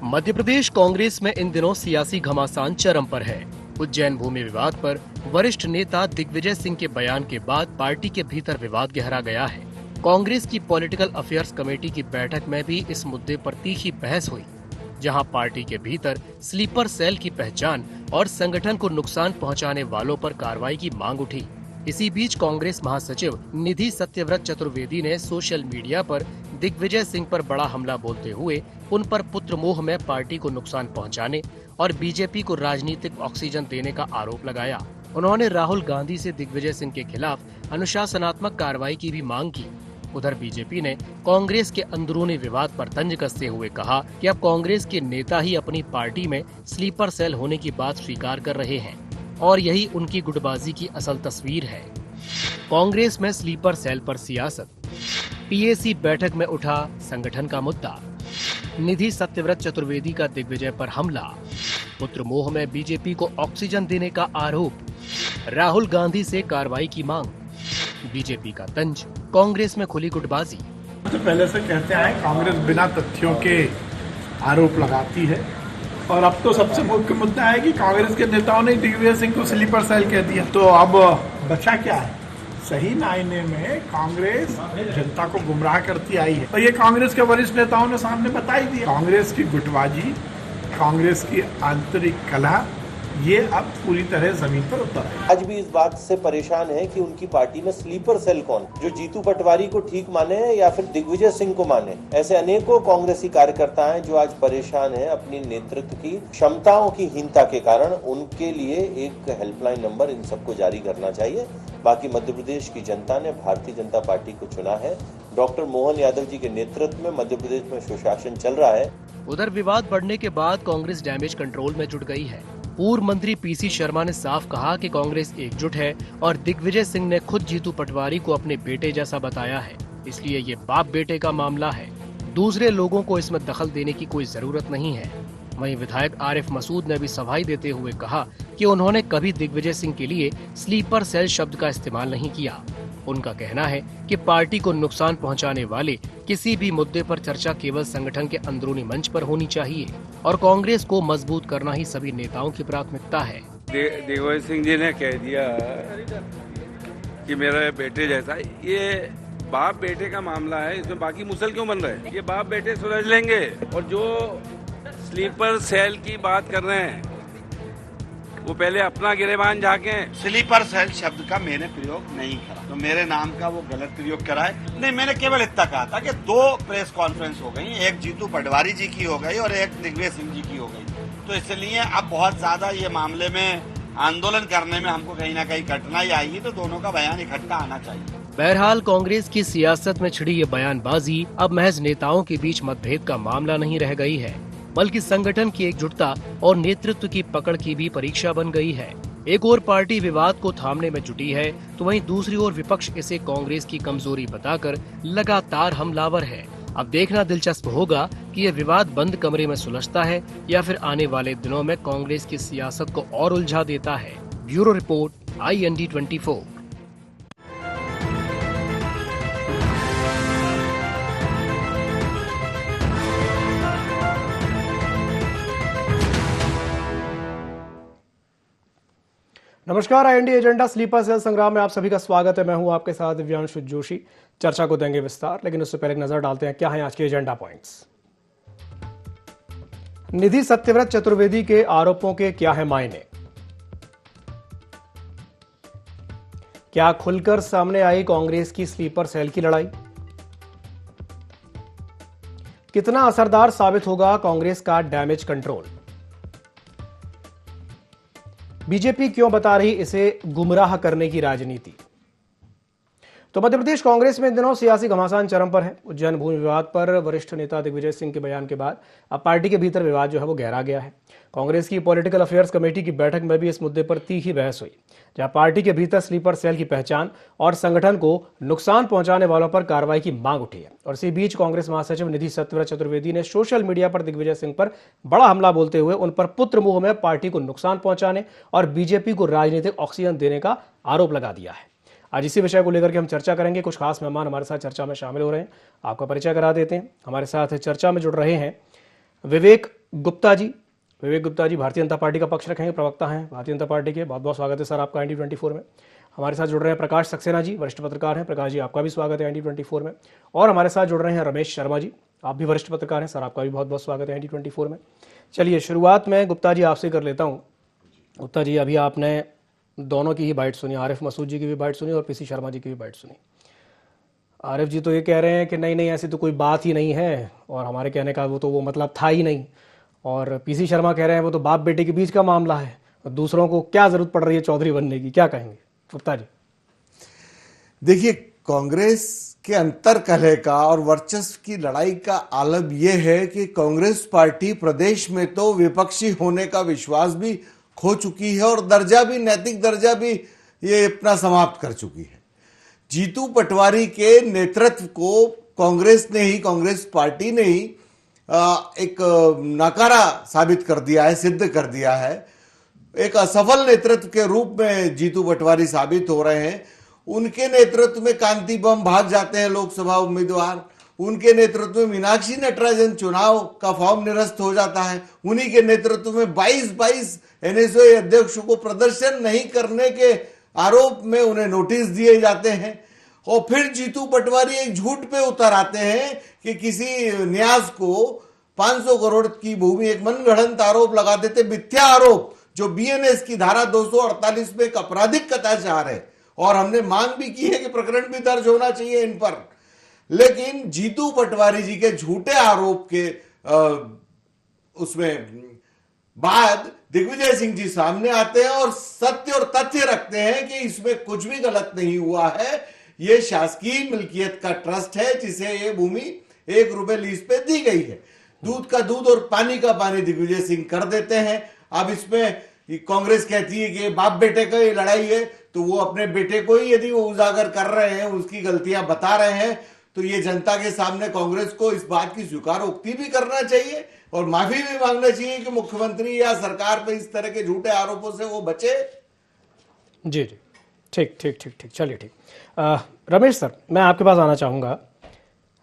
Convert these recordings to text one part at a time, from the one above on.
मध्य प्रदेश कांग्रेस में इन दिनों सियासी घमासान चरम पर है। उज्जैन भूमि विवाद पर वरिष्ठ नेता दिग्विजय सिंह के बयान के बाद पार्टी के भीतर विवाद गहरा गया है। कांग्रेस की पॉलिटिकल अफेयर्स कमेटी की बैठक में भी इस मुद्दे पर तीखी बहस हुई, जहां पार्टी के भीतर स्लीपर सेल की पहचान और संगठन को नुकसान पहुंचाने वालों पर कार्रवाई की मांग उठी। इसी बीच कांग्रेस महासचिव निधि सत्यव्रत चतुर्वेदी ने सोशल मीडिया पर दिग्विजय सिंह पर बड़ा हमला बोलते हुए उन पर पुत्र मोह में पार्टी को नुकसान पहुंचाने और बीजेपी को राजनीतिक ऑक्सीजन देने का आरोप लगाया। उन्होंने राहुल गांधी से दिग्विजय सिंह के खिलाफ अनुशासनात्मक कार्रवाई की भी मांग की। उधर बीजेपी ने कांग्रेस के अंदरूनी विवाद पर तंज कसते हुए कहा कि अब कांग्रेस के नेता ही अपनी पार्टी में स्लीपर सेल होने की बात स्वीकार कर रहे हैं और यही उनकी गुटबाजी की असल तस्वीर है। कांग्रेस में स्लीपर सेल पर सियासत, पीएसी बैठक में उठा संगठन का मुद्दा, निधि सत्यव्रत चतुर्वेदी का दिग्विजय पर हमला, पुत्र मोह में बीजेपी को ऑक्सीजन देने का आरोप, राहुल गांधी से कार्रवाई की मांग, बीजेपी का तंज, कांग्रेस में खुली गुटबाजी। तो पहले से कहते हैं कांग्रेस बिना तथ्यों के आरोप लगाती है और अब तो सबसे मुख्य मुद्दा है कि कांग्रेस के नेताओं ने दिग्विजय सिंह को स्लीपर सेल कह दिया। तो अब बचा क्या है? सही मायने में कांग्रेस जनता को गुमराह करती आई है और ये कांग्रेस के वरिष्ठ नेताओं ने सामने बता ही दिया। कांग्रेस की गुटबाजी, कांग्रेस की आंतरिक कलह, ये अब पूरी तरह जमीन पर उतर है। आज भी इस बात से परेशान है कि उनकी पार्टी में स्लीपर सेल कौन, जो जीतू पटवारी को ठीक माने या फिर दिग्विजय सिंह को माने। ऐसे अनेकों कांग्रेसी कार्यकर्ता हैं जो आज परेशान हैं अपनी नेतृत्व की क्षमताओं की हीनता के कारण। उनके लिए एक हेल्पलाइन नंबर इन सबको जारी करना चाहिए। बाकी मध्य प्रदेश की जनता ने भारतीय जनता पार्टी को चुना है। डॉक्टर मोहन यादव जी के नेतृत्व में मध्य प्रदेश में सुशासन चल रहा है। उधर विवाद बढ़ने के बाद कांग्रेस डैमेज कंट्रोल में जुट गई है। पूर्व मंत्री पीसी शर्मा ने साफ कहा कि कांग्रेस एकजुट है और दिग्विजय सिंह ने खुद जीतू पटवारी को अपने बेटे जैसा बताया है, इसलिए ये बाप बेटे का मामला है। दूसरे लोगों को इसमें दखल देने की कोई जरूरत नहीं है। वहीं विधायक आरिफ मसूद ने भी सफाई देते हुए कहा कि उन्होंने कभी दिग्विजय सिंह के लिए स्लीपर सेल शब्द का इस्तेमाल नहीं किया। उनका कहना है कि पार्टी को नुकसान पहुंचाने वाले किसी भी मुद्दे पर चर्चा केवल संगठन के अंदरूनी मंच पर होनी चाहिए और कांग्रेस को मजबूत करना ही सभी नेताओं की प्राथमिकता है। दिग्विजय सिंह जी ने कह दिया कि मेरे बेटे जैसा, ये बाप बेटे का मामला है, इसमें बाकी मुसल क्यों बन रहे हैं? ये बाप बेटे सुलझ लेंगे। और जो स्लीपर सेल की बात कर रहे हैं वो पहले अपना गिरेबान जाके। स्लीपर सेल शब्द का मैंने प्रयोग नहीं करा, तो मेरे नाम का वो गलत प्रयोग करा है। नहीं, मैंने केवल इतना कहा था कि 2 प्रेस कॉन्फ्रेंस हो गई, एक जीतू पटवारी जी की हो गई और एक दिग्विजय सिंह जी की हो गई। तो इसलिए अब बहुत ज्यादा ये मामले में आंदोलन करने में हमको कहीं ना कहीं कठिनाई आएगी, तो दोनों का बयान इकट्ठा आना चाहिए। बहरहाल कांग्रेस की सियासत में छिड़ी ये बयानबाजी अब महज नेताओं के बीच मतभेद का मामला नहीं रह गई है, बल्कि संगठन की एकजुटता और नेतृत्व की पकड़ की भी परीक्षा बन गई है। एक और पार्टी विवाद को थामने में जुटी है, तो वहीं दूसरी ओर विपक्ष इसे कांग्रेस की कमजोरी बताकर लगातार हमलावर है। अब देखना दिलचस्प होगा कि ये विवाद बंद कमरे में सुलझता है या फिर आने वाले दिनों में कांग्रेस की सियासत को और उलझा देता है। Bureau report, IND 24। नमस्कार, IND एजेंडा स्लीपर सेल संग्राम में आप सभी का स्वागत है। मैं हूं आपके साथ दिव्यांशु जोशी। चर्चा को देंगे विस्तार, लेकिन उससे पहले एक नजर डालते हैं क्या है आज के एजेंडा पॉइंट्स। निधि सत्यव्रत चतुर्वेदी के आरोपों के क्या है मायने? क्या खुलकर सामने आई कांग्रेस की स्लीपर सेल की लड़ाई? कितना असरदार साबित होगा कांग्रेस का डैमेज कंट्रोल? बीजेपी क्यों बता रही इसे गुमराह करने की राजनीति? तो मध्य प्रदेश कांग्रेस में इन दिनों सियासी घमासान चरम पर है। उज्जैन भूमि विवाद पर वरिष्ठ नेता दिग्विजय सिंह के बयान के बाद अब पार्टी के भीतर विवाद जो है वो गहरा गया है। कांग्रेस की पॉलिटिकल अफेयर्स कमेटी की बैठक में भी इस मुद्दे पर तीखी बहस हुई, जहां पार्टी के भीतर स्लीपर सेल की पहचान और संगठन को नुकसान पहुंचाने वालों पर कार्रवाई की मांग उठी है। और इसी बीच कांग्रेस महासचिव निधि सत्यव्रत चतुर्वेदी ने सोशल मीडिया पर दिग्विजय सिंह पर बड़ा हमला बोलते हुए उन पर पुत्र मोह में पार्टी को नुकसान पहुंचाने और बीजेपी को राजनीतिक ऑक्सीजन देने का आरोप लगा दिया है। आज इसी विषय को लेकर के हम चर्चा करेंगे। कुछ खास मेहमान हमारे साथ चर्चा में शामिल हो रहे हैं, आपका परिचय करा देते हैं। हमारे साथ चर्चा में जुड़ रहे हैं विवेक गुप्ता जी, विवेक गुप्ता जी भारतीय जनता पार्टी का पक्ष रखेंगे, प्रवक्ता हैं भारतीय जनता पार्टी के। बहुत बहुत स्वागत है सर आपका ND24 में। हमारे साथ जुड़ रहे हैं प्रकाश सक्सेना जी, वरिष्ठ पत्रकार हैं। प्रकाश जी, आपका भी स्वागत है ND24 में। और हमारे साथ जुड़ रहे हैं रमेश शर्मा जी, आप भी वरिष्ठ पत्रकार हैं सर, आपका भी बहुत बहुत स्वागत है ND24 में। चलिए शुरुआत में गुप्ता जी आपसे कर लेता हूँ। गुप्ता जी, अभी आपने दोनों की ही बाइट सुनी, आरिफ मसूद जी की भी बाइट सुनी और PC शर्मा जी की भी बाइट सुनी। आरिफ जी तो ये कह रहे हैं कि नहीं नहीं ऐसी तो कोई बात ही नहीं है और हमारे कहने का वो मतलब था ही नहीं, और PC शर्मा कह रहे हैं वो तो बाप बेटे के बीच का मामला है, और दूसरों को क्या जरूरत पड़ रही है चौधरी बनने की, क्या कहेंगे गुप्ता जी? देखिए, कांग्रेस के अंतर कलह का और वर्चस्व की लड़ाई का आलम यह है कि कांग्रेस पार्टी प्रदेश में तो विपक्षी होने का विश्वास भी खो चुकी है और दर्जा भी, नैतिक दर्जा भी ये अपना समाप्त कर चुकी है। जीतू पटवारी के नेतृत्व को कांग्रेस ने ही, कांग्रेस पार्टी ने ही एक नकारा साबित कर दिया है, सिद्ध कर दिया है। एक असफल नेतृत्व के रूप में जीतू पटवारी साबित हो रहे हैं। उनके नेतृत्व में कांति बम भाग जाते हैं लोकसभा उम्मीदवार, उनके नेतृत्व में मीनाक्षी नटराजन चुनाव का फॉर्म निरस्त हो जाता है, उन्हीं के नेतृत्व में 22 NSOA अध्यक्षों को प्रदर्शन नहीं करने के आरोप में उन्हें नोटिस दिए जाते हैं। और फिर जीतू पटवारी एक झूठ पे उतर आते हैं कि किसी न्यास को 500 करोड़ की भूमि, एक मनगढ़ंत आरोप लगा देते, मिथ्या आरोप, जो BNS की धारा 248 में एक आपराधिक कदाचार है, और हमने मांग भी की है कि प्रकरण भी दर्ज होना चाहिए इन पर। लेकिन जीतू पटवारी जी के झूठे आरोप के उसमें बाद दिग्विजय सिंह जी सामने आते हैं और सत्य और तथ्य रखते हैं कि इसमें कुछ भी गलत नहीं हुआ है, ये शासकीय मिल्कियत का ट्रस्ट है जिसे ये भूमि 1 रुपए लीज पे दी गई है। दूध का दूध और पानी का पानी दिग्विजय सिंह कर देते हैं। अब इसमें कांग्रेस कहती है कि बाप बेटे का ये लड़ाई है, तो वो अपने बेटे को ही यदि वो उजागर कर रहे हैं, उसकी गलतियां बता रहे हैं, तो ये जनता के सामने कांग्रेस को इस बात की स्वीकारोक्ति भी करना चाहिए और माफी भी मांगना चाहिए कि मुख्यमंत्री या सरकार पर इस तरह के झूठे आरोपों से वो बचे। जी जी, ठीक ठीक ठीक ठीक, चलिए ठीक। रमेश सर, मैं आपके पास आना चाहूँगा।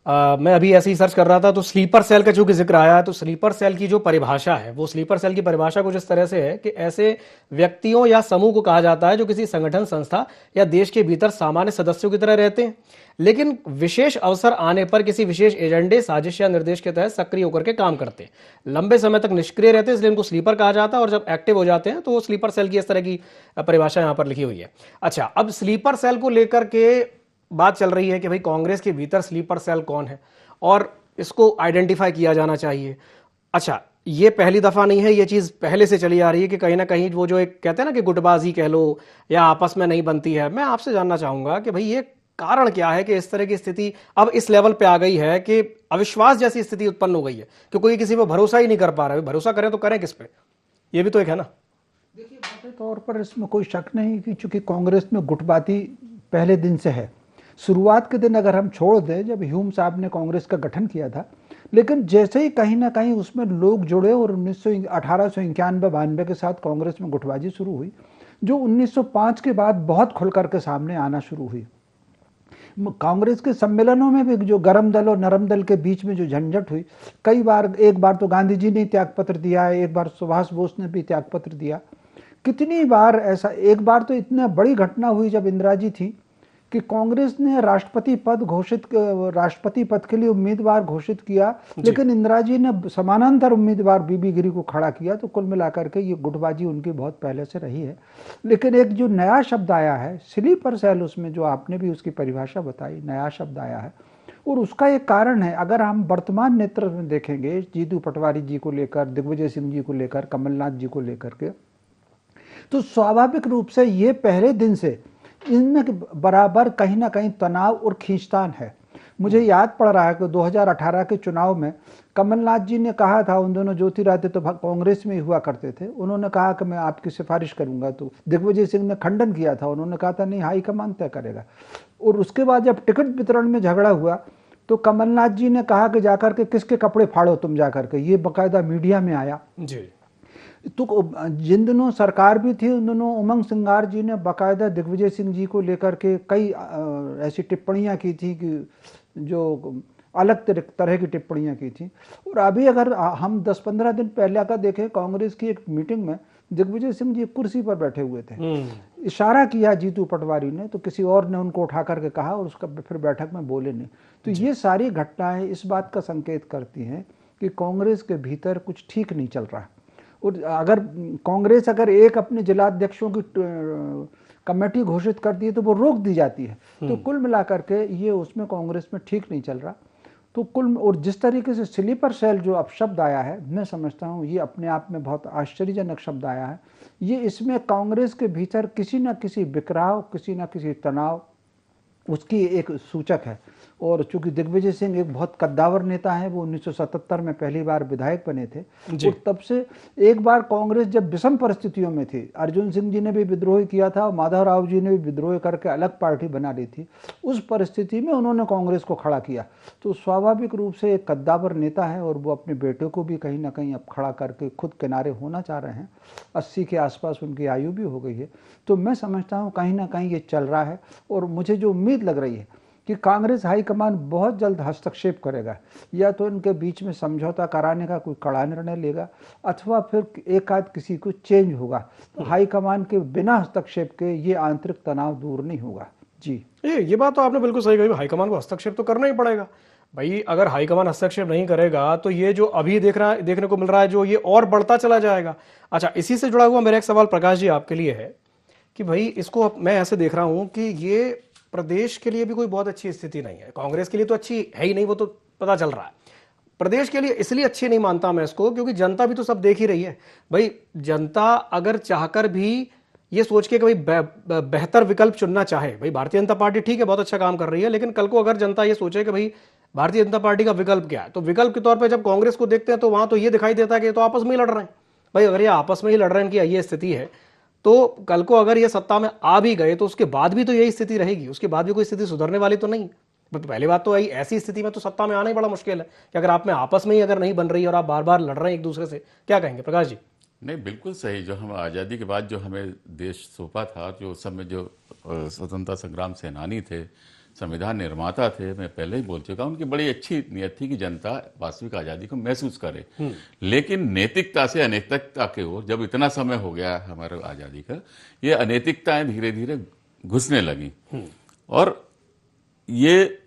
मैं अभी ऐसे ही सर्च कर रहा था तो स्लीपर सेल का चूंकि जिक्र आया, तो स्लीपर सेल की जो परिभाषा है, वो स्लीपर सेल की परिभाषा कुछ इस तरह से है कि ऐसे व्यक्तियों या समूह को कहा जाता है जो किसी संगठन, संस्था या देश के भीतर सामान्य सदस्यों की तरह रहते हैं, लेकिन विशेष अवसर आने पर किसी विशेष एजेंडे, साजिश या निर्देश के तहत सक्रिय होकर के काम करते हैं, लंबे समय तक निष्क्रिय रहते हैं, इसलिए इनको स्लीपर कहा जाता है, और जब एक्टिव हो जाते हैं तो वो स्लीपर सेल की इस तरह की परिभाषा यहाँ पर लिखी हुई है। अच्छा, अब स्लीपर सेल को लेकर के बात चल रही है कि भाई कांग्रेस के भीतर स्लीपर सेल कौन है और इसको आइडेंटिफाई किया जाना चाहिए। अच्छा, ये पहली दफा नहीं है, ये चीज पहले से चली आ रही है कि कहीं ना कहीं वो जो एक कहते हैं ना कि गुटबाजी कह लो या आपस में नहीं बनती है। मैं आपसे जानना चाहूंगा कि भाई ये कारण क्या है कि इस तरह की स्थिति अब इस लेवल पे आ गई है कि अविश्वास जैसी स्थिति उत्पन्न हो गई है कि कोई किसी पर भरोसा ही नहीं कर पा रहा है। भरोसा करें तो करें किस पे, ये भी तो एक है ना। देखिए, मोटे तौर पर इसमें कोई शक नहीं कि चूंकि कांग्रेस में गुटबाजी पहले दिन से है। शुरुआत के दिन अगर हम छोड़ दें जब ह्यूम साहब ने कांग्रेस का गठन किया था, लेकिन जैसे ही कहीं ना कहीं उसमें लोग जुड़े और 1891-92 के साथ कांग्रेस में गुटबाजी शुरू हुई, जो 1905 के बाद बहुत खुल करके सामने आना शुरू हुई। कांग्रेस के सम्मेलनों में भी जो गरम दल और नरम दल के बीच में जो झंझट हुई, कई बार, एक बार तो गांधी जी ने त्यागपत्र दिया है, एक बार सुभाष बोस ने भी त्यागपत्र दिया, कितनी बार ऐसा। एक बार तो इतना बड़ी घटना हुई जब इंदिरा जी थी कि कांग्रेस ने राष्ट्रपति पद के लिए उम्मीदवार घोषित किया, लेकिन इंदिरा जी ने समानांतर उम्मीदवार बीबी गिरी को खड़ा किया। तो कुल मिलाकर के ये गुटबाजी उनकी बहुत पहले से रही है। लेकिन एक जो नया शब्द आया है स्लीपर सेल, उसमें जो आपने भी उसकी परिभाषा बताई, नया शब्द आया है, और उसका एक कारण है। अगर हम वर्तमान नेतृत्व में देखेंगे, जीतू पटवारी जी को लेकर, दिग्विजय सिंह जी को लेकर, कमलनाथ जी को लेकर के, तो स्वाभाविक रूप से ये पहले दिन से इनमें बराबर कहीं ना कहीं तनाव और खींचतान है। मुझे याद पड़ रहा है कि 2018 के चुनाव में कमलनाथ जी ने कहा था, उन दोनों ज्योतिरादित्य तो कांग्रेस में ही हुआ करते थे, उन्होंने कहा कि मैं आपकी सिफारिश करूंगा, तो दिग्विजय सिंह ने खंडन किया था, उन्होंने कहा था नहीं, हाईकमान तय करेगा। और उसके बाद जब टिकट वितरण में झगड़ा हुआ तो कमलनाथ जी ने कहा कि जाकर के किसके कपड़े फाड़ो तुम जाकर के, ये बाकायदा मीडिया में आया जी। तो जिन दिनों सरकार भी थी उन दिनों उमंग सिंगार जी ने बाकायदा दिग्विजय सिंह जी को लेकर के कई ऐसी टिप्पणियां की थी कि जो अलग तरह की टिप्पणियां की थी। और अभी अगर हम 10-15 दिन पहले का देखें, कांग्रेस की एक मीटिंग में दिग्विजय सिंह जी कुर्सी पर बैठे हुए थे, इशारा किया जीतू पटवारी ने, तो किसी और ने उनको उठा करके कहा और उसका फिर बैठक में बोले नहीं। तो ये सारी घटनाएं इस बात का संकेत करती हैं कि कांग्रेस के भीतर कुछ ठीक नहीं चल रहा। और अगर कांग्रेस एक अपने जिलाध्यक्षों की कमेटी घोषित करती है तो वो रोक दी जाती है। तो कुल मिलाकर के ये उसमें कांग्रेस में ठीक नहीं चल रहा। तो और जिस तरीके से स्लीपर सेल जो अब शब्द आया है, मैं समझता हूँ ये अपने आप में बहुत आश्चर्यजनक शब्द आया है। ये इसमें कांग्रेस के भीतर किसी न किसी बिखराव, किसी न किसी तनाव उसकी एक सूचक है। और चूंकि दिग्विजय सिंह एक बहुत कद्दावर नेता है, वो 1977 में पहली बार विधायक बने थे और तब से एक बार कांग्रेस जब विषम परिस्थितियों में थी, अर्जुन सिंह जी ने भी विद्रोह किया था, माधव राव जी ने भी विद्रोह करके अलग पार्टी बना ली थी, उस परिस्थिति में उन्होंने कांग्रेस को खड़ा किया। तो स्वाभाविक रूप से एक कद्दावर नेता है और वो अपने बेटे को भी कहीं ना कहीं अब खड़ा करके खुद किनारे होना चाह रहे हैं। 80 के आसपास उनकी आयु भी हो गई है। तो मैं समझता हूँ कहीं ना कहीं ये चल रहा है और मुझे जो उम्मीद लग रही है कि कांग्रेस हाईकमान बहुत जल्द हस्तक्षेप करेगा, या तो इनके बीच में समझौता कराने का कोई कड़ा निर्णय लेगा अथवा फिर एक आध किसी को चेंज होगा। तो हाईकमान के बिना हस्तक्षेप के ये आंतरिक तनाव दूर नहीं होगा। जी ये बात तो आपने बिल्कुल सही कही, हाईकमान को हस्तक्षेप तो करना ही पड़ेगा भाई। अगर हाईकमान हस्तक्षेप नहीं करेगा तो ये जो अभी देखने को मिल रहा है जो ये और बढ़ता चला जाएगा। अच्छा, इसी से जुड़ा हुआ मेरा एक सवाल प्रकाश जी आपके लिए है कि भाई इसको मैं ऐसे देख रहा हूं कि ये प्रदेश के लिए भी कोई बहुत अच्छी स्थिति नहीं है, कांग्रेस के लिए तो अच्छी है ही नहीं, वो तो पता चल रहा है। प्रदेश के लिए इसलिए अच्छी नहीं मानता मैं इसको क्योंकि जनता भी तो सब देख ही रही है भाई। जनता अगर चाहकर भी ये सोच के कि भाई बेहतर विकल्प चुनना चाहे, भाई भारतीय जनता पार्टी ठीक है बहुत अच्छा काम कर रही है, लेकिन कल को अगर जनता ये सोचे कि भाई भारतीय जनता पार्टी का विकल्प क्या है, तो विकल्प के तौर पर जब कांग्रेस को देखते हैं तो वहां तो ये दिखाई देता है कि तो आपस में ही लड़ रहे हैं। भाई अगर ये आपस में ही लड़ रहे हैं कि ये स्थिति है, तो कल को अगर ये सत्ता में आ भी गए तो उसके बाद भी तो यही स्थिति रहेगी, उसके बाद भी कोई स्थिति सुधरने वाली तो नहीं। पहली बात तो ऐसी स्थिति में तो सत्ता में आना ही बड़ा मुश्किल है कि अगर आप में आपस में ही अगर नहीं बन रही और आप बार बार लड़ रहे हैं एक दूसरे से। क्या कहेंगे प्रकाश जी? नहीं, बिल्कुल सही। जो हम आज़ादी के बाद जो हमें देश सौंपा था, जो उस समय जो स्वतंत्रता संग्राम सेनानी थे, संविधान निर्माता थे, मैं पहले ही बोल चुका, उनकी बड़ी अच्छी नीयत थी कि जनता वास्तविक आज़ादी को महसूस करे। लेकिन नैतिकता से अनैतिकता के ओर जब इतना समय हो गया हमारे आज़ादी का, ये अनैतिकताएं धीरे धीरे घुसने लगी और ये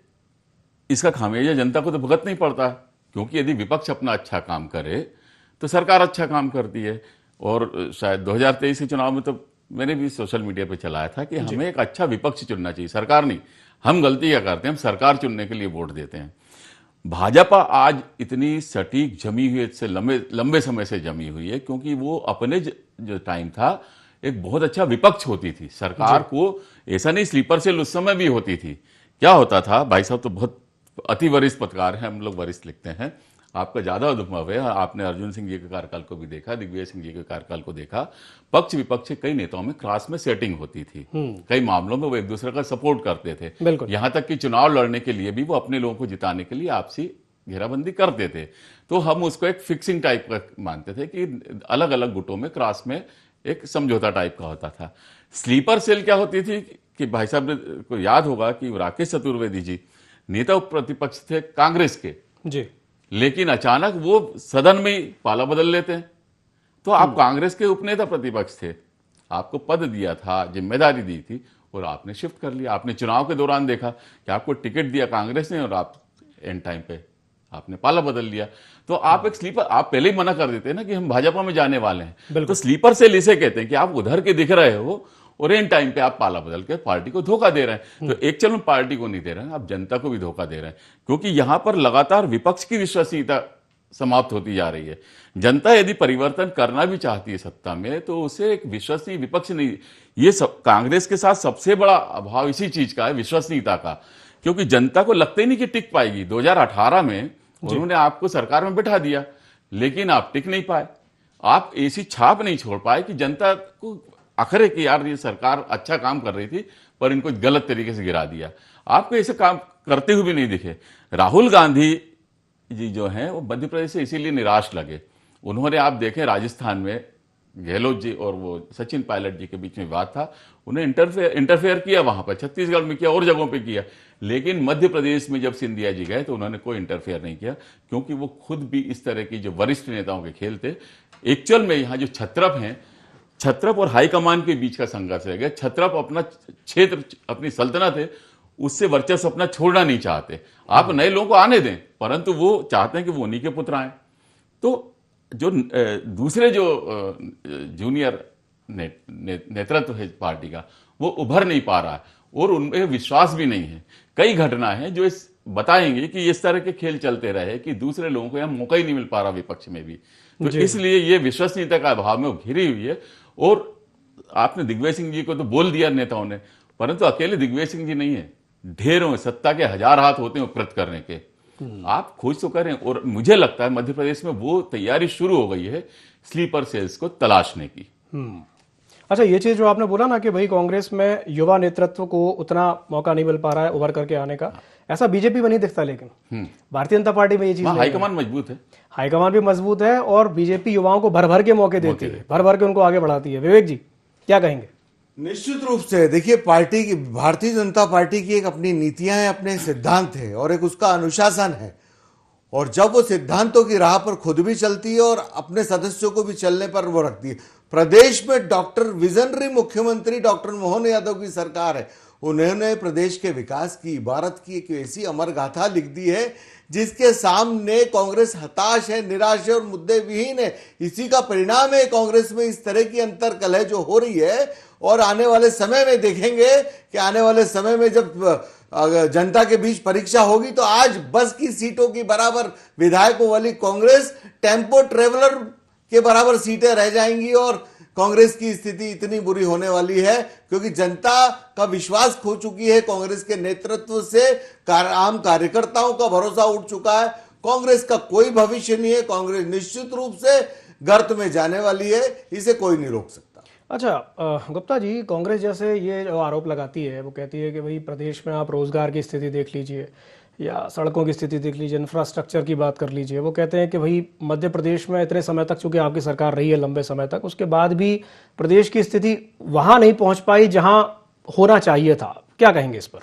इसका खामियाजा जनता को तो भुगतना नहीं पड़ता, क्योंकि यदि विपक्ष अपना अच्छा काम करे तो सरकार अच्छा काम करती है। और शायद 2023 के चुनाव में तो मैंने भी सोशल मीडिया पे चलाया था कि हमें एक अच्छा विपक्ष चुनना चाहिए, सरकार नहीं। हम गलती क्या करते हैं, हम सरकार चुनने के लिए वोट देते हैं। भाजपा आज इतनी सटीक जमी हुई, इससे लंबे समय से जमी हुई है क्योंकि वो अपने जो टाइम था एक बहुत अच्छा विपक्ष होती थी। सरकार को ऐसा नहीं, स्लीपर सेल उस समय भी होती थी। क्या होता था, भाई साहब तो बहुत अति वरिष्ठ पत्रकार हैं, हम लोग वरिष्ठ लिखते हैं, आपका ज्यादा अनुभव है, आपने अर्जुन सिंह जी के कार्यकाल को भी देखा, दिग्विजय सिंह जी के कार्यकाल को देखा। पक्ष विपक्ष के कई नेताओं में क्लास में सेटिंग होती थी, कई मामलों में वो एक दूसरे का सपोर्ट करते थे, यहां तक कि चुनाव लड़ने के लिए भी वो अपने लोगों को जिताने के लिए आपसी घेराबंदी करते थे। तो हम उसको एक फिक्सिंग टाइप का मानते थे कि अलग अलग गुटों में क्लास में एक समझौता टाइप का होता था। स्लीपर सेल क्या होती थी कि भाई साहब को याद होगा कि राकेश चतुर्वेदी जी नेता प्रतिपक्ष थे कांग्रेस के जी, लेकिन अचानक वो सदन में ही पाला बदल लेते हैं। तो आप कांग्रेस के उपनेता प्रतिपक्ष थे, आपको पद दिया था, जिम्मेदारी दी थी और आपने शिफ्ट कर लिया। आपने चुनाव के दौरान देखा कि आपको टिकट दिया कांग्रेस ने और आप एंड टाइम पे आपने पाला बदल लिया। तो आप एक स्लीपर, आप पहले ही मना कर देते हैं ना कि हम भाजपा में जाने वाले हैं। तो स्लीपर सेल इसे कहते हैं कि आप उधर के दिख रहे हो और एंड टाइम पे आप पाला बदल के पार्टी को धोखा दे रहे हैं। तो एक चलो पार्टी को नहीं दे रहे हैं, आप जनता को भी धोखा दे रहे हैं, क्योंकि यहां पर लगातार विपक्ष की विश्वसनीयता समाप्त होती जा रही है। जनता यदि परिवर्तन करना भी चाहती है सत्ता में तो उसे एक विश्वसनीय विपक्ष नहीं, ये कांग्रेस के साथ सबसे बड़ा अभाव इसी चीज का है, विश्वसनीयता का, क्योंकि जनता को लगता ही नहीं कि टिक पाएगी। 2018 में उन्होंने आपको सरकार में बिठा दिया लेकिन आप टिक नहीं पाए, आप ऐसी छाप नहीं छोड़ पाए कि जनता को आखिर है कि यार ये सरकार अच्छा काम कर रही थी पर इनको गलत तरीके से गिरा दिया। आपको ऐसे काम करते हुए भी नहीं दिखे। राहुल गांधी जी जो हैं वो मध्य प्रदेश से इसीलिए निराश लगे। उन्होंने आप देखें राजस्थान में गहलोत जी और वो सचिन पायलट जी के बीच में विवाद था, उन्हें इंटरफेयर किया वहां पर, छत्तीसगढ़ में किया और जगहों पे किया, लेकिन मध्य प्रदेश में जब सिंधिया जी गए तो उन्होंने कोई इंटरफेयर नहीं किया, क्योंकि वो खुद भी इस तरह की जो वरिष्ठ नेताओं के खेल थे। एक्चुअल में यहाँ जो छत्रप हैं, छत्रप और हाईकमान के बीच का संघर्ष रह गया। छत्रप अपना क्षेत्र, अपनी सल्तनत है, उससे वर्चस्व अपना छोड़ना नहीं चाहते। आप नए लोगों को आने दें, परंतु वो चाहते हैं कि वो उन्हीं के पुत्र आए। तो जो दूसरे जो जूनियर नेतृत्व है पार्टी का, वो उभर नहीं पा रहा है और उनमें विश्वास भी नहीं है। कई घटना है जो इस बताएंगे कि इस तरह के खेल चलते रहे कि दूसरे लोगों को यहाँ मौका ही नहीं मिल पा रहा विपक्ष में भी। तो इसलिए ये विश्वसनीयता का अभाव में घिरी हुई है। और आपने दिग्विजय सिंह जी को तो बोल दिया नेताओं ने, परंतु अकेले दिग्विजय सिंह जी नहीं है, ढेरों सत्ता के 1000 हाथ होते हैं उपकृत करने के। आप खोज तो करें, और मुझे लगता है मध्य प्रदेश में वो तैयारी शुरू हो गई है स्लीपर सेल्स को तलाशने की। अच्छा, ये चीज जो आपने बोला ना कि भाई कांग्रेस में युवा नेतृत्व को उतना मौका नहीं मिल पा रहा है उभर करके आने का, ऐसा बीजेपी में नहीं दिखता। लेकिन भारतीय जनता पार्टी में ये चीज हाईकमान मजबूत है, हाईकमान भी मजबूत है और बीजेपी युवाओं को भर भर के मौके देती है, भर भर के उनको आगे बढ़ाती है। विवेक जी क्या कहेंगे? निश्चित रूप से देखिए, पार्टी की, भारतीय जनता पार्टी की एक अपनी नीतियां हैं, अपने सिद्धांत है और एक उसका अनुशासन है। और जब वो सिद्धांतों की राह पर खुद भी चलती है और अपने सदस्यों को भी चलने पर वो रखती है। प्रदेश में डॉक्टर विजनरी मुख्यमंत्री डॉक्टर मोहन यादव की सरकार है। उन्होंने प्रदेश के विकास की, भारत की एक ऐसी अमर गाथा लिख दी है जिसके सामने कांग्रेस हताश है, निराश है और मुद्दे विहीन है। इसी का परिणाम है कांग्रेस में इस तरह की अंतर्कलह जो हो रही है। और आने वाले समय में देखेंगे कि आने वाले समय में जब जनता के बीच परीक्षा होगी तो आज बस की सीटों की बराबर विधायकों वाली कांग्रेस टेम्पो ट्रेवलर के बराबर सीटें रह जाएंगी और कांग्रेस की स्थिति इतनी बुरी होने वाली है, क्योंकि जनता का विश्वास खो चुकी है कांग्रेस के नेतृत्व से। आम कार्यकर्ताओं का भरोसा उठ चुका है। कांग्रेस का कोई भविष्य नहीं है। कांग्रेस निश्चित रूप से गर्त में जाने वाली है, इसे कोई नहीं रोक सकता। अच्छा गुप्ता जी, कांग्रेस जैसे ये जो आरोप लगाती है, वो कहती है कि भाई प्रदेश में आप रोजगार की स्थिति देख लीजिए या सड़कों की स्थिति देख लीजिए, इंफ्रास्ट्रक्चर की बात कर लीजिए। वो कहते हैं कि भाई मध्य प्रदेश में इतने समय तक, चूंकि आपकी सरकार रही है लंबे समय तक, उसके बाद भी प्रदेश की स्थिति वहां नहीं पहुंच पाई जहां होना चाहिए था। क्या कहेंगे इस पर?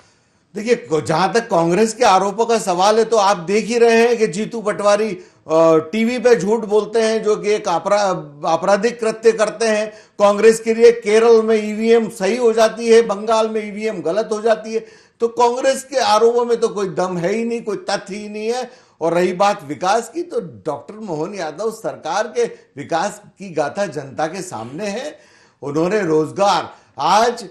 देखिए, जहां तक कांग्रेस के आरोपों का सवाल है तो आप देख ही रहे हैं कि जीतू पटवारी टीवी पे झूठ बोलते हैं, जो कि एक आपराधिक कृत्य करते हैं कांग्रेस के लिए। केरल में ईवीएम सही हो जाती है, बंगाल में ईवीएम गलत हो जाती है। तो कांग्रेस के आरोपों में तो कोई दम है ही नहीं, कोई तथ्य ही नहीं है। और रही बात विकास की, तो डॉक्टर मोहन यादव सरकार के विकास की गाथा जनता के सामने है। उन्होंने रोजगार, आज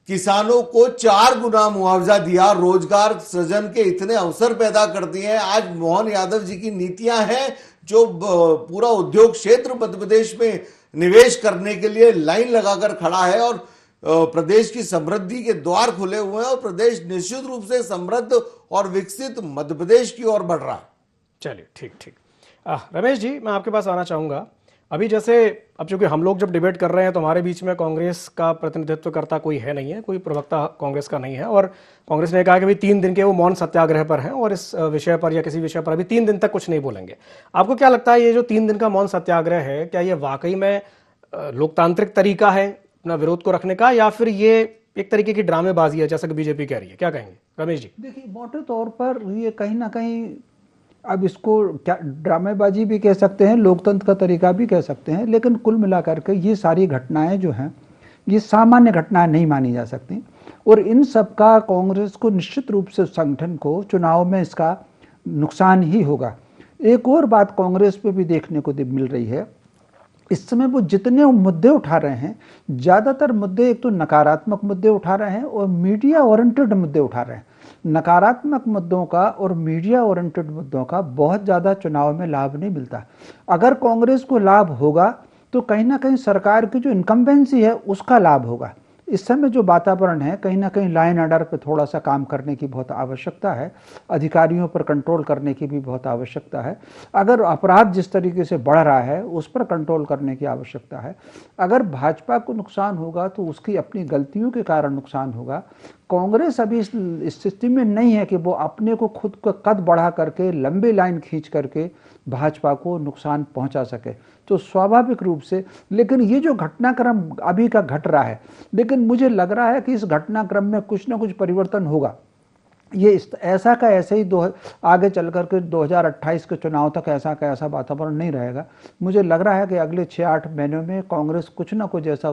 किसानों को 4 गुना मुआवजा दिया, रोजगार सृजन के इतने अवसर पैदा कर दिए हैं। आज मोहन यादव जी की नीतियां हैं जो पूरा उद्योग क्षेत्र मध्य प्रदेश में निवेश करने के लिए लाइन लगाकर खड़ा है और प्रदेश की समृद्धि के द्वार खुले हुए हैं और प्रदेश निश्चित रूप से समृद्ध और विकसित मध्य प्रदेश की ओर बढ़ रहा है। चलिए ठीक। रमेश जी, मैं आपके पास आना चाहूंगा। अभी जैसे अब चूंकि हम लोग जब डिबेट कर रहे हैं तो हमारे बीच में कांग्रेस का प्रतिनिधित्व करता कोई है नहीं है, कोई प्रवक्ता कांग्रेस का नहीं है, और कांग्रेस ने कहा कि भाई 3 दिन के वो मौन सत्याग्रह पर हैं और इस विषय पर या किसी विषय पर अभी 3 दिन तक कुछ नहीं बोलेंगे। आपको क्या लगता है, ये जो 3 दिन का मौन सत्याग्रह है, क्या ये वाकई में लोकतांत्रिक तरीका है अपना विरोध को रखने का, या फिर ये एक तरीके की ड्रामेबाजी है जैसा कि बीजेपी कह रही है? क्या कहेंगे रमेश जी? देखिए, मोटे तौर पर ये कहीं ना कहीं, अब इसको क्या ड्रामेबाजी भी कह सकते हैं, लोकतंत्र का तरीका भी कह सकते हैं, लेकिन कुल मिलाकर के ये सारी घटनाएं जो हैं ये सामान्य घटनाएं नहीं मानी जा सकती। और इन सब का कांग्रेस को निश्चित रूप से, संगठन को चुनाव में इसका नुकसान ही होगा। एक और बात कांग्रेस पे भी देखने को मिल रही है, इस समय वो जितने मुद्दे उठा रहे हैं, ज़्यादातर मुद्दे एक तो नकारात्मक मुद्दे उठा रहे हैं और मीडिया ओरिएंटेड मुद्दे उठा रहे हैं। नकारात्मक मुद्दों का और मीडिया ओरिएंटेड मुद्दों का बहुत ज़्यादा चुनाव में लाभ नहीं मिलता। अगर कांग्रेस को लाभ होगा तो कहीं ना कहीं सरकार की जो इनकम्बेंसी है उसका लाभ होगा। इस समय जो वातावरण है, कहीं ना कहीं लाइन ऑर्डर पर थोड़ा सा काम करने की बहुत आवश्यकता है, अधिकारियों पर कंट्रोल करने की भी बहुत आवश्यकता है। अगर अपराध जिस तरीके से बढ़ रहा है उस पर कंट्रोल करने की आवश्यकता है। अगर भाजपा को नुकसान होगा तो उसकी अपनी गलतियों के कारण नुकसान होगा। कांग्रेस अभी इस स्थिति में नहीं है कि वो अपने को खुद का कद बढ़ा करके लंबी लाइन खींच करके भाजपा को नुकसान पहुंचा सके। तो स्वाभाविक रूप से, लेकिन ये जो घटनाक्रम अभी का घट रहा है, लेकिन मुझे लग रहा है कि इस घटनाक्रम में कुछ ना कुछ परिवर्तन होगा। ये ऐसा का ऐसे ही आगे चल करके 2028 के चुनाव तक ऐसा का ऐसा वातावरण नहीं रहेगा। मुझे लग रहा है कि अगले 6-8 महीनों में कांग्रेस कुछ ना कुछ ऐसा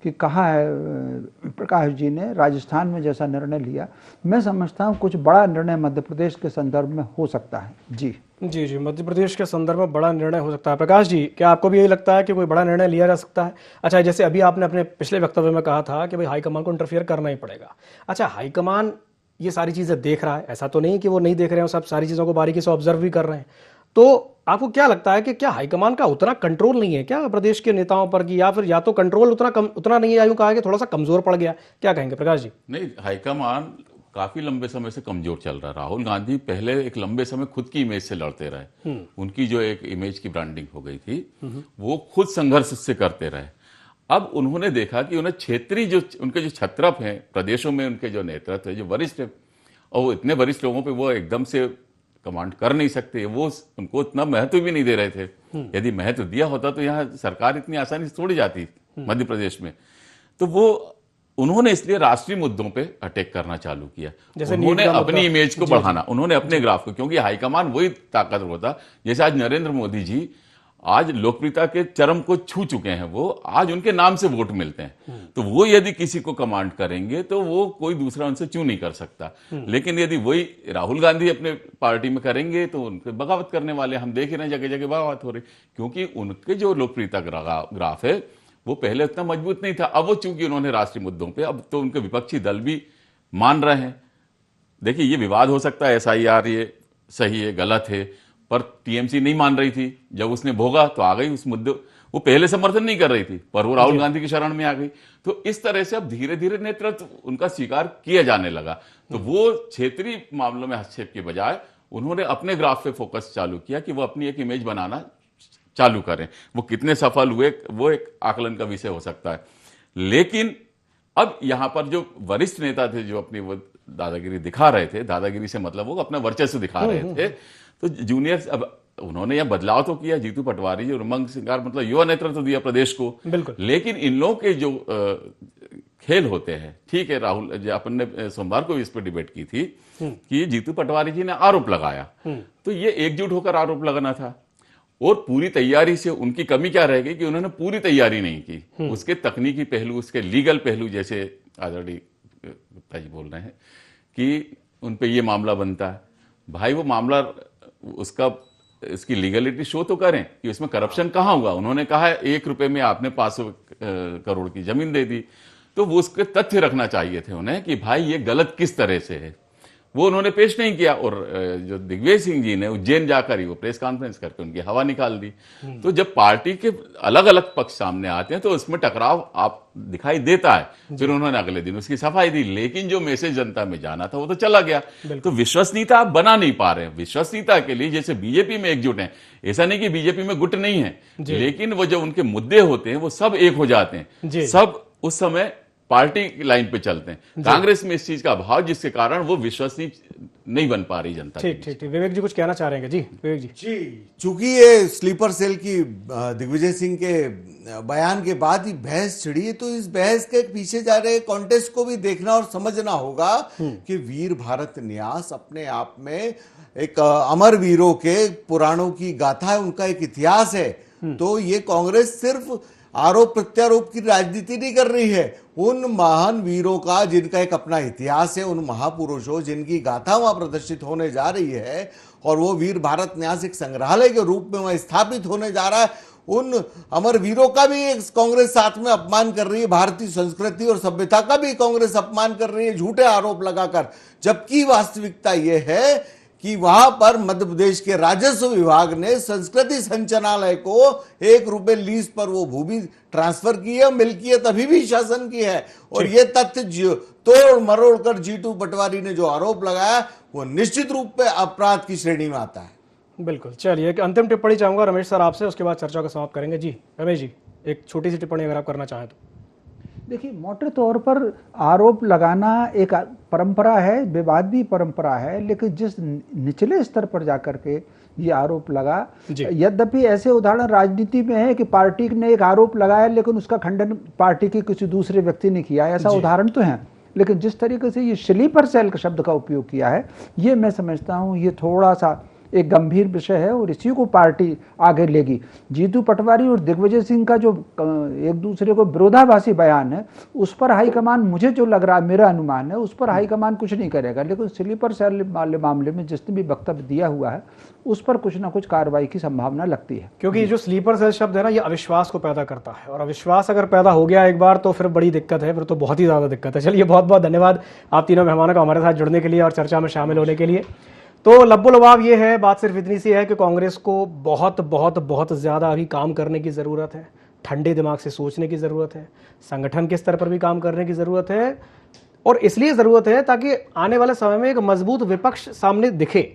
कि कहा है प्रकाश जी ने राजस्थान में जैसा निर्णय लिया, मैं समझता हूँ कुछ बड़ा निर्णय मध्य प्रदेश के संदर्भ में हो सकता है। जी जी जी, मध्य प्रदेश के संदर्भ में बड़ा निर्णय हो सकता है। प्रकाश जी, क्या आपको भी यही लगता है कि कोई बड़ा निर्णय लिया जा सकता है? अच्छा, जैसे अभी आपने अपने पिछले वक्तव्य में कहा था कि भाई हाईकमान को इंटरफियर करना ही पड़ेगा। अच्छा, हाईकमान ये सारी चीजें देख रहा है, ऐसा तो नहीं कि वो नहीं देख रहे हैं, सब सारी चीजों को बारीकी से ऑब्जर्व भी कर रहे हैं। तो आपको क्या लगता है कि क्या हाईकमान का उतना कंट्रोल नहीं है क्या प्रदेश के नेताओं पर, की या फिर या तो कंट्रोल उतना नहीं है, यूं कहा कि थोड़ा सा कमजोर पड़ गया? क्या कहेंगे प्रकाश जी? नहीं, हाईकमान काफी लंबे समय से कमजोर चल रहा है। राहुल गांधी पहले एक लंबे समय खुद की इमेज से लड़ते रहे, उनकी जो एक इमेज की ब्रांडिंग हो गई थी वो खुद संघर्ष से करते रहे। अब उन्होंने देखा कि उन्हें क्षेत्रीय जो उनके जो छत्रप हैं प्रदेशों में, उनके जो नेतृत्व है, जो वरिष्ठ है, और वो इतने वरिष्ठ लोगों पे वो एकदम से कमांड कर नहीं सकते, वो उनको इतना महत्व भी नहीं दे रहे थे। यदि महत्व दिया होता तो यहाँ सरकार इतनी आसानी से तोड़ी जाती मध्य प्रदेश में। तो वो उन्होंने इसलिए राष्ट्रीय मुद्दों पे अटैक करना चालू किया। उन्होंने अपनी इमेज को बढ़ाना, उन्होंने अपने ग्राफ को, क्योंकि हाईकमान वही ताकतवर होता। जैसे आज नरेंद्र मोदी जी आज लोकप्रियता के चरम को छू चुके हैं, वो आज उनके नाम से वोट मिलते हैं। तो वो यदि किसी को कमांड करेंगे तो वो कोई दूसरा उनसे चू नहीं कर सकता। लेकिन यदि वही राहुल गांधी अपने पार्टी में करेंगे तो उनके बगावत करने वाले हम देख रहे हैं, जगह जगह बगावत हो रही, क्योंकि उनके जो लोकप्रियता ग्राफ है वो पहले उतना मजबूत नहीं था। अब वो चूंकि उन्होंने राष्ट्रीय मुद्दों पे, अब तो उनके विपक्षी दल भी मान रहे हैं। देखिए, ये विवाद हो सकता है, SIR ये सही है गलत है, पर टीएमसी नहीं मान रही थी। जब उसने भोगा तो आ गई उस मुद्दे, वो पहले समर्थन नहीं कर रही थी पर वो राहुल गांधी की शरण में आ गई। तो इस तरह से अब धीरे धीरे नेतृत्व उनका स्वीकार किया जाने लगा। तो वो क्षेत्रीय मामलों में हस्तक्षेप के बजाय उन्होंने अपने ग्राफ पे फोकस चालू किया कि वो अपनी एक इमेज बनाना चालू करें। वो कितने सफल हुए वो एक आकलन का विषय हो सकता है। लेकिन अब यहां पर जो वरिष्ठ नेता थे जो अपनी वो दादागिरी दिखा रहे थे, दादागिरी से मतलब वो अपना वर्चस्व दिखा रहे थे, तो जूनियर्स अब उन्होंने यह बदलाव तो किया। जीतू पटवारी जी और उमंग सिंगार मतलब युवा नेतृत्व दिया प्रदेश को, बिल्कुल। लेकिन इन लोगों के जो खेल होते हैं, ठीक है, राहुल अपन ने सोमवार को इस पर डिबेट की थी कि जीतू पटवारी जी ने आरोप लगाया, तो ये एकजुट होकर आरोप लगाना था और पूरी तैयारी से उनकी कमी क्या रह गई कि उन्होंने पूरी तैयारी नहीं की। उसके तकनीकी पहलू, उसके लीगल पहलू, जैसे आदरणीय गुप्ता जी बोल रहे हैं कि उन पे ये मामला बनता है, भाई वो मामला इसकी लीगलिटी शो तो करें कि उसमें करप्शन कहां हुआ। उन्होंने कहा है 1 रुपए में आपने 500 करोड़ की जमीन दे दी, तो वो उसके तथ्य रखना चाहिए थे उन्हें कि भाई ये गलत किस तरह से है, वो उन्होंने पेश नहीं किया। और जो दिग्विजय सिंह जी ने उज्जैन जाकर ही वो प्रेस कॉन्फ्रेंस करके उनकी हवा निकाल दी। तो जब पार्टी के अलग अलग पक्ष सामने आते हैं तो उसमें टकराव आप दिखाई देता है। फिर उन्होंने अगले दिन उसकी सफाई दी, लेकिन जो मैसेज जनता में जाना था वो तो चला गया। तो विश्वसनीयता आप बना नहीं पा रहे हैं। विश्वसनीयता के लिए जैसे बीजेपी में एकजुट है, ऐसा नहीं कि बीजेपी में गुट नहीं है, लेकिन वो जो उनके मुद्दे होते हैं वो सब एक हो जाते हैं, सब उस समय पार्टी की लाइन पे चलते हैं। कांग्रेस में इस चीज का अभाव, जिसके कारण वो विश्वसनीय नहीं बन पा रही जनता। ठीक ठीक ठीक, विवेक जी कुछ कहना चाह रहे हैं? जी विवेक जी। चूंकि ये स्लीपर सेल की दिग्विजय सिंह के बयान के बाद ही बहस छिड़ी है, तो इस बहस के पीछे जा रहे कॉन्टेक्स्ट को भी देखना और समझना होगा कि वीर भारत न्यास अपने आप में एक अमर वीरों के पुराणों की गाथा है, उनका एक इतिहास है। तो ये कांग्रेस सिर्फ आरोप प्रत्यारोप की राजनीति नहीं कर रही है, उन महान वीरों का जिनका एक अपना इतिहास है, उन महापुरुषों जिनकी गाथा वहां प्रदर्शित होने जा रही है, और वो वीर भारत न्यास एक संग्रहालय के रूप में वहां स्थापित होने जा रहा है, उन अमर वीरों का भी एक कांग्रेस साथ में अपमान कर रही है। भारतीय संस्कृति और सभ्यता का भी कांग्रेस अपमान कर रही है झूठे आरोप लगाकर। जबकि वास्तविकता यह है कि वहां पर मध्य प्रदेश के राजस्व विभाग ने संस्कृति संचालनालय को 1 रुपए लीज पर वो भूमि ट्रांसफर की है, मिल्कियत अभी भी शासन की है। और ये तथ्य तोड़ मरोड़ कर जीतू पटवारी ने जो आरोप लगाया वो निश्चित रूप पे अपराध की श्रेणी में आता है। बिल्कुल। चलिए, एक अंतिम टिप्पणी चाहूंगा रमेश सर आपसे, उसके बाद चर्चा को समाप्त करेंगे। जी रमेश जी, एक छोटी सी टिप्पणी अगर आप करना चाहें तो। देखिए, मोटे तौर पर आरोप लगाना एक परंपरा है, विवादी परंपरा है, लेकिन जिस निचले स्तर पर जाकर के ये आरोप लगा, यद्यपि ऐसे उदाहरण राजनीति में है कि पार्टी ने एक आरोप लगाया लेकिन उसका खंडन पार्टी के किसी दूसरे व्यक्ति ने किया, ऐसा उदाहरण तो है, लेकिन जिस तरीके से ये स्लीपर सेल का शब्द का उपयोग किया है, ये मैं समझता हूँ ये थोड़ा सा एक गंभीर विषय है और इसी को पार्टी आगे लेगी। जीतू पटवारी और दिग्विजय सिंह का जो एक दूसरे को विरोधाभासी बयान है, उस पर हाईकमान, मुझे जो लग रहा है, मेरा अनुमान है, उस पर हाईकमान कुछ नहीं करेगा, लेकिन स्लीपर सेल वाले मामले में जिसने भी वक्तव्य दिया हुआ है उस पर कुछ ना कुछ कार्रवाई की संभावना लगती है। क्योंकि जो स्लीपर सेल शब्द है ना, ये अविश्वास को पैदा करता है, और अविश्वास अगर पैदा हो गया एक बार तो फिर बड़ी दिक्कत है, फिर तो बहुत ही ज़्यादा दिक्कत है। चलिए, बहुत बहुत धन्यवाद आप तीनों मेहमानों का हमारे साथ जुड़ने के लिए और चर्चा में शामिल होने के लिए। तो लब्बो लबाब ये है, बात सिर्फ इतनी सी है कि कांग्रेस को बहुत बहुत बहुत ज़्यादा अभी काम करने की ज़रूरत है, ठंडे दिमाग से सोचने की ज़रूरत है, संगठन के स्तर पर भी काम करने की ज़रूरत है, और इसलिए ज़रूरत है ताकि आने वाले समय में एक मजबूत विपक्ष सामने दिखे।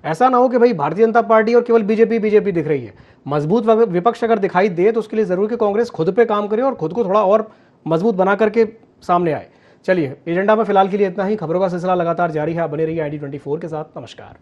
ऐसा ना हो कि भाई भारतीय जनता पार्टी और केवल बीजेपी दिख रही है। मजबूत विपक्ष अगर दिखाई दे तो उसके लिए ज़रूरी कि कांग्रेस खुद पे काम करे और खुद को थोड़ा और मजबूत बना करके सामने आए। चलिए, एजेंडा में फिलहाल के लिए इतना ही। खबरों का सिलसिला लगातार जारी है, आप बने रहिए ID24 के साथ। नमस्कार।